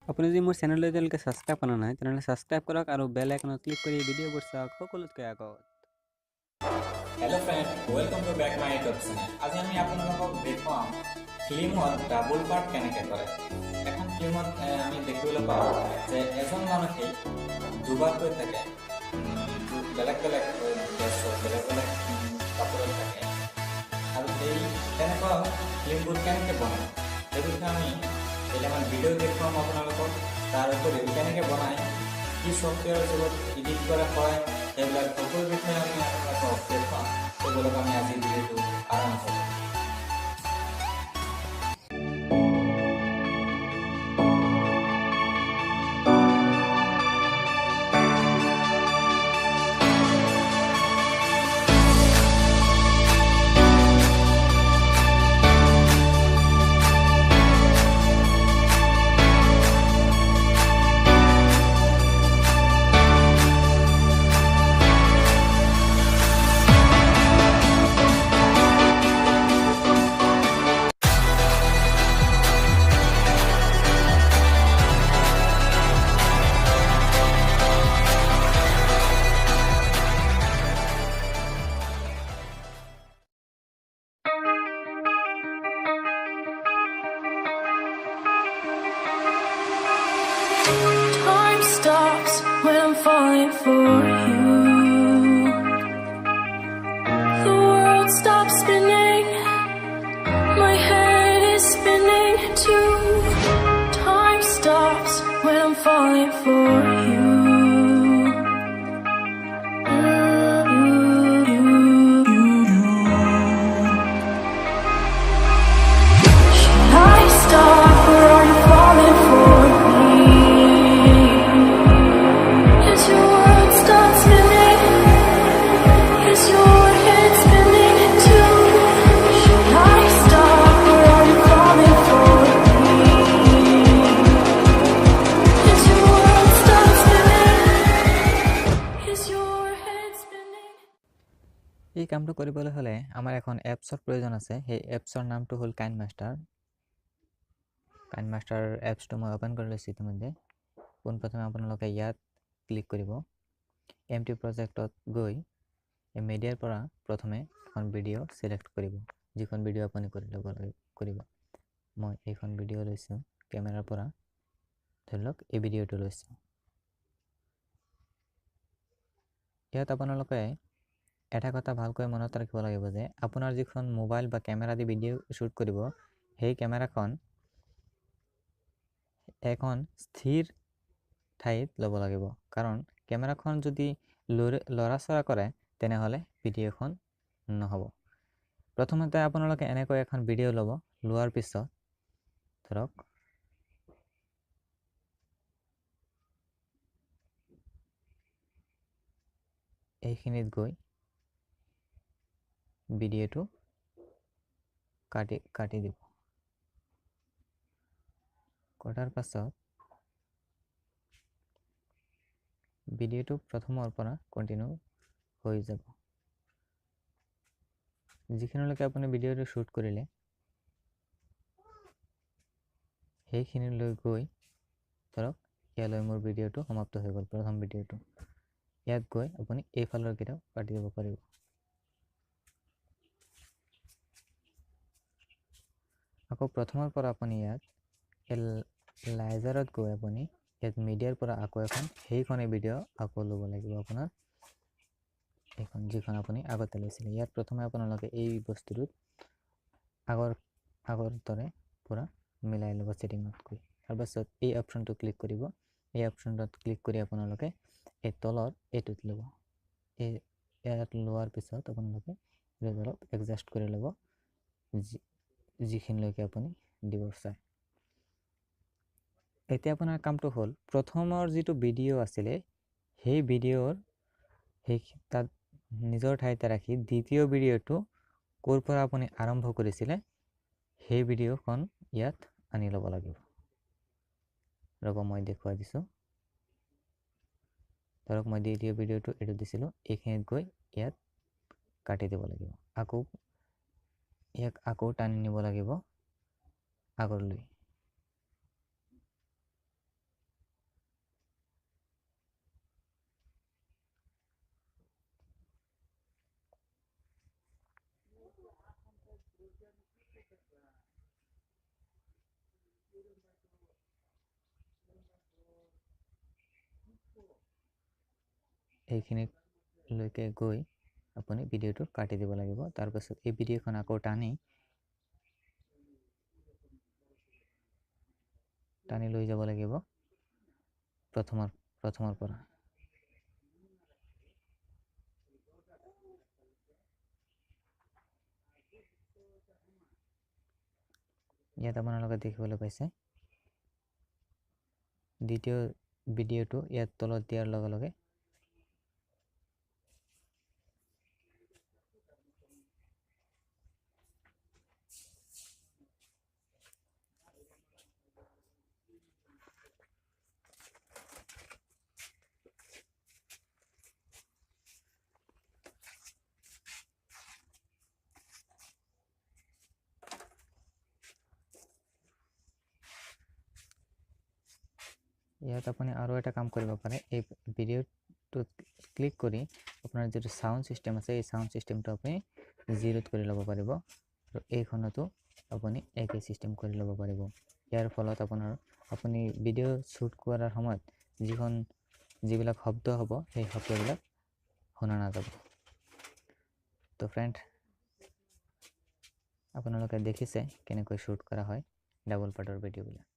আপুনি যদি মোৰ চেনেলটো এতিয়ালৈকে ছাবস্ক্ৰাইব কৰা নাই তেনেহ'লে ছাবস্ক্ৰাইব কৰক আৰু বেল আইকনত ক্লিক কৰি ভিডিঅ'বোৰ চাওক সকলোতকৈ আগত। Hello friend welcome to back my YouTube channel. आज আমি আপোনালোকক দেখাম ফিল্মত ডাবল পার্ট কেনেকৈ কৰে। এখন ফিল্মত আমি দেখিবলৈ পাওঁ যে এজন মানুহে দুবাৰকৈ থাকে, বেলেগ বেলেগ ড্ৰেছত বেলেগ বেলেগ কাপোৰত থাকে আৰু এই তেনেকুৱা ফিল্মবোৰ কেনেকৈ বনায় সেই বিষয়ে আমি কেইটামান ভিডিঅ' দেখুৱাম আপোনালোকক। তাৰ উপৰিও কেনেকৈ বনায়, কি ছফ্টৱেৰৰ যুগত এডিট কৰা হয় সেইবিলাক সকলো বিষয়ে আমি আপোনালোকক দেখুৱাম। সেইবিলাক আমি আজি ভিডিঅ'টো আৰম্ভ কৰিম। Time stops when I'm falling for you. The world stops spinning, my head is spinning too. Time stops when I'm falling for you. Should I stop or are you falling for me? Is your world stop spinning? Is your head spinning too? Should I stop or are you falling for me? Is your world stop spinning? Is your head spinning? এই কামটো কৰিবলৈ হ'লে আমাৰ এখন এপছৰ প্ৰয়োজন আছে। সেই এপছৰ নামটো হ'ল কাইনমাষ্টাৰ এপছটো মই ওপেন কৰি লৈছোঁ ইতিমধ্যে। পোনপ্ৰথমে আপোনালোকে ইয়াত ক্লিক কৰিব। এমটি প্ৰজেক্টত গৈ এই মিডিয়াৰ পৰা প্ৰথমে এখন ভিডিঅ' চিলেক্ট কৰিব, যিখন ভিডিঅ' আপুনি কৰিব। মই এইখন ভিডিঅ' লৈছোঁ কেমেৰাৰ পৰা, ধৰি লওক এই ভিডিঅ'টো লৈছোঁ। ইয়াত আপোনালোকে এটা কথা ভালকৈ মনত ৰাখিব লাগিব যে আপোনাৰ যিখন মোবাইল বা কেমেৰা দি ভিডিঅ' শ্বুট কৰিব, সেই কেমেৰাখন এখন স্থিৰ ঠাইত ল'ব লাগিব। কাৰণ কেমেৰাখন যদি লৰাচৰা কৰে তেনেহ'লে ভিডিঅ'খন নহ'ব। প্ৰথমতে আপোনালোকে এনেকৈ এখন ভিডিঅ' ল'ব। লোৱাৰ পিছত ধৰক এইখিনিত গৈ ভিডিঅ'টো কাটি দিব। কটাৰ পাছত ভিডিঅ'টো প্ৰথমৰ পৰা কণ্টিনিউ হৈ যাব। যিখিনিলৈকে আপুনি ভিডিঅ'টো শ্বুট কৰিলে সেইখিনিলৈ গৈ ধৰক ইয়ালৈ মোৰ ভিডিঅ'টো সমাপ্ত হৈ গ'ল, প্ৰথম ভিডিঅ'টো। ইয়াত গৈ আপুনি এইফালৰ কেইটাও কাটি দিব পাৰিব। আকৌ প্ৰথমৰ পৰা আপুনি ইয়াত লাইজাৰত গৈ আপুনি ইয়াত মিডিয়াৰ পৰা আকৌ এখন সেইখনেই ভিডিঅ' আকৌ ল'ব লাগিব আপোনাৰ, এইখন যিখন আপুনি আগতে লৈছিলে। ইয়াত প্ৰথমে আপোনালোকে এই বস্তুটোত আগৰ দৰে পূৰা মিলাই ল'ব ছেটিঙত গৈ। তাৰপাছত এই অপশ্যনটো ক্লিক কৰিব। এই অপশ্যনটোত ক্লিক কৰি আপোনালোকে এই তলৰ এইটোত ল'ব। ইয়াত লোৱাৰ পিছত আপোনালোকে অলপ এডজাষ্ট কৰি ল'ব যিখিনিলৈকে আপুনি দিব চায়। এতিয়া আপোনাৰ কামটো হ'ল প্ৰথমৰ যিটো ভিডিঅ' আছিলে সেই ভিডিঅ'ৰ তাত নিজৰ ঠাইতে ৰাখি দ্বিতীয় ভিডিঅ'টো ক'ৰ পৰা আপুনি আৰম্ভ কৰিছিলে সেই ভিডিঅ'খন ইয়াত আনি ল'ব লাগিব। ৰ'ব মই দেখুৱাই দিছোঁ। ধৰক মই দ্বিতীয় ভিডিঅ'টো এইটো দিছিলোঁ, এইখিনিত গৈ ইয়াত কাটি দিব লাগিব। ইয়াক টানি নিব লাগিব আগলৈ। এইখিনিলৈকে গৈ আপুনি ভিডিঅ'টো কাটি দিব লাগিব। তাৰপাছত এই ভিডিঅ'খন আকৌ টানি লৈ যাব লাগিব প্ৰথমৰ পৰা। ইয়াত আপোনালোকে দেখিবলৈ পাইছে দ্বিতীয় ভিডিঅ'টো ইয়াত তলত দিয়াৰ লগে লগে ইয়াত আপুনি আৰু এটা কাম কৰিব পাৰে। এই ভিডিঅ'টোত ক্লিক কৰি আপোনাৰ যিটো সাউন্ড সিস্টেম আছে এই সাউন্ড সিস্টেমটো আপুনি 0 কৰি ল'ব পাৰিব আৰু এইখনতো আপুনি একে সিস্টেম কৰি ল'ব পাৰিব। ইয়াৰ ফলত আপুনি ভিডিঅ' শ্বুট কৰাৰ সময়ত যিবিলাক শব্দ হ'ব সেই শব্দবিলাক শুনা নাযাব। তো ফ্ৰেণ্ড, আপোনালোকে দেখিছে কেনেকৈ শ্বুট কৰা হয় ডাবল পাৰ্টৰ ভিডিঅ'বিলাক।